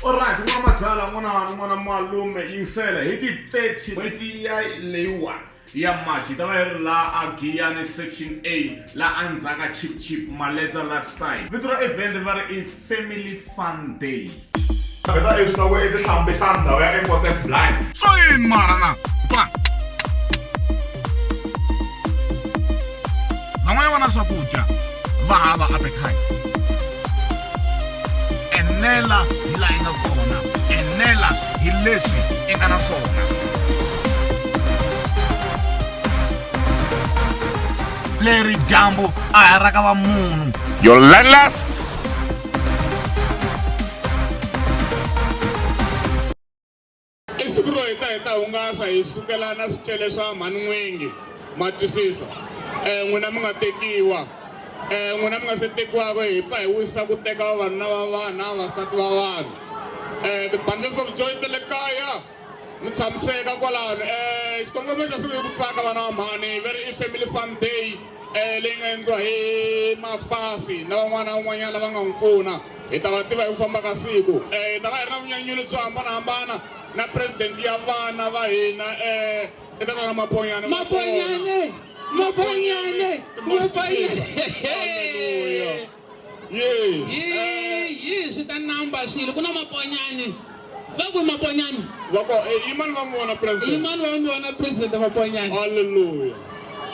Alright, n'wana madala n'wana malume yingisela hi ti 30 n'hweti ya leyiwani ya March hi ta va yi ri la a Giyani section A la andzaka chip Maletsa lifestyle. Vito ra event va ri i family fun day. Vita i swa ku i ti hlambisa ndhawu ya Important Blind. So yini mara na ba van'wana vana swakudya va hava appetite. Enela hi laha yi nga kona, enela hi leswi i nga na swona. Leri dyambu a hi ra ka va munhu. You're landless. I siku ro hi ta hungasa hi sukela na swicele swa mhani n'wingi ma twisisa. N'wina mi nga tekiwa. N'wina mi nga se tekiwaka hi pfa hi wisa ku teka vavanuna va vanhu na vavasati va vanhu. Ti-bundles of joy ta le kaya mi tshamiseka kwalano. Xikongomelo xa siku hi ku tsaka vana va mhani very family fun day leyi nga endliwa hi mafasi na van'wana na van'wanyana lava nga n'wi pfuna. Hi ta va tiva hi ku famba ka siku. Hi ta va hi ri na vunyanyuri byo hambanahambana na president ya vana va hina i tatana Maponyane. Yes. Yes, swi number swilo ku na Maponyane. Va ku Maponyane. Loko i mani va n'wi vona president? I mani va n'wi vona president Maponyane. Hallelujah.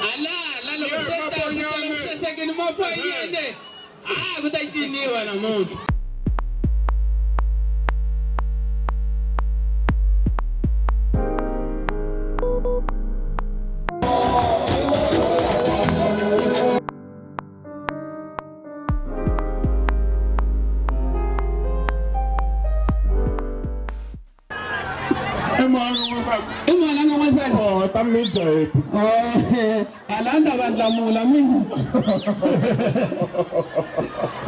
Ala loko se sekeni Maponyane. Ku ta ciniwa namuntlha. Imalanga masana. Oh, tamidza happy. Alanda vandlamula mina.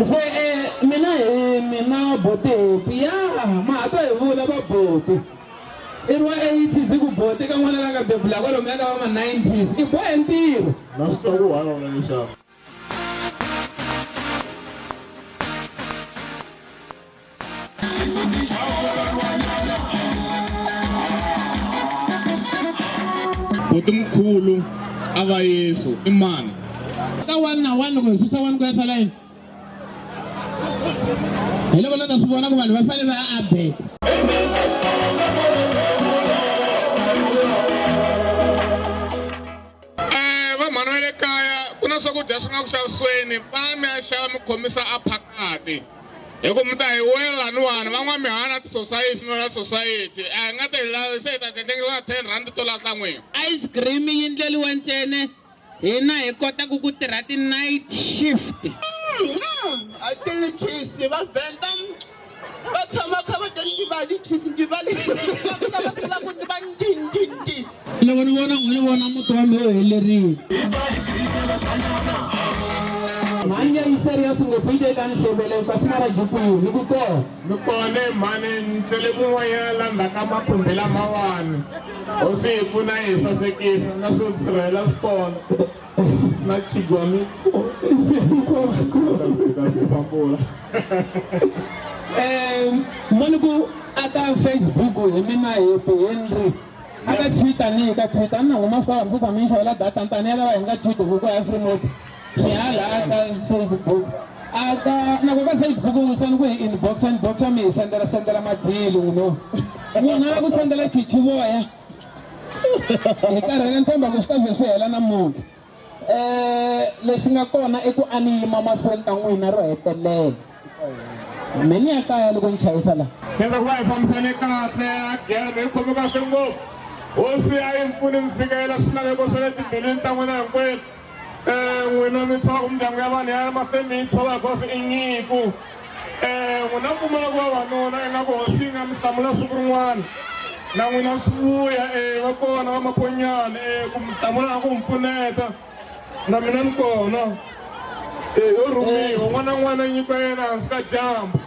Se mina bote ya ma ta hi vula va bote. I wa 80s ku bote ka n'wana ka bebula kwalomu ya ka va ma 90s. I bohe ntirho. Na swi tiva ku hava wona leswaku. Buti mkhulu ava Yesu i mani? Ka 1 na 1 loko hi susa 1 ku ya sala yini? Hi loko ni ta swi vona ku vanhu va fanele va ya abet. Va mhani va le kaya ku na swakudya swi nga ku xavisiweni va mi ya xava mi khomisa a phakati. Hi ku mi ta hi wela niwani van'wana mi hana ti-society na society. Hi nga ta hi lavi se hi ta tlhentlengisa 10 rand to lahla n'wina. Ice cream yi endleliwa ntsena hina hi kota ku tirha ti-night shift. A tele cheese va venda va tshama kha va divide cheese divide va sala ku va ndindi. Loko ni vona muti wa mi wo heleriwe. Manje yi serious ngopfu yi teka nhlobele kasi mara jukuyu ni ku kona. Ni kona mhani ni tlele kun'wanyana la ndzhaku ka makhumbi lamawani. Hosi hi pfuna hi sasekisa na swo sirhelela swipona. Na chigwa mi fambula. Mani ku aka Facebook hi mina Henry. Aka Twitter ni ka Twitter na huma swa mfuka mi xawela data ntani ya va hi nga Twitter ku ya free mode. Xihala aka Facebook. Aka na ku ka Facebook u sani ku hi inbox mi hi sendela madili no. Munhu a ku sendela chichivoya. Hi karhi ni tshemba ku swi ta ve swi hela namuntlha. Lexi nga kona i ku a ni yima mahlweni ka n'wina ro hetelela. Meni ya kaya loko ni chayisa la. Kenza ku va hi fambisane kahle a Giyani hi khomi kahle ngopfu. Hosi a yi mpfuni mi fikelela swilaveko swa le timbilwini ta n'wina hinkwenu. N'wina mi tshova ku mindyangu ya vanhu ya mafemi yi tshova hikosi i nyiku. N'wina pfumala ku vavanuna ingaku hosi yi nga mi hlamula siku rin'wana. Na n'wina swi vuya va kona va Maponyane ku mi hlamula na ku mi pfuneta. Na mina ni kona. Yo rhumiwa n'wana na n'wana nyiko ya yena hansi ka dyambu.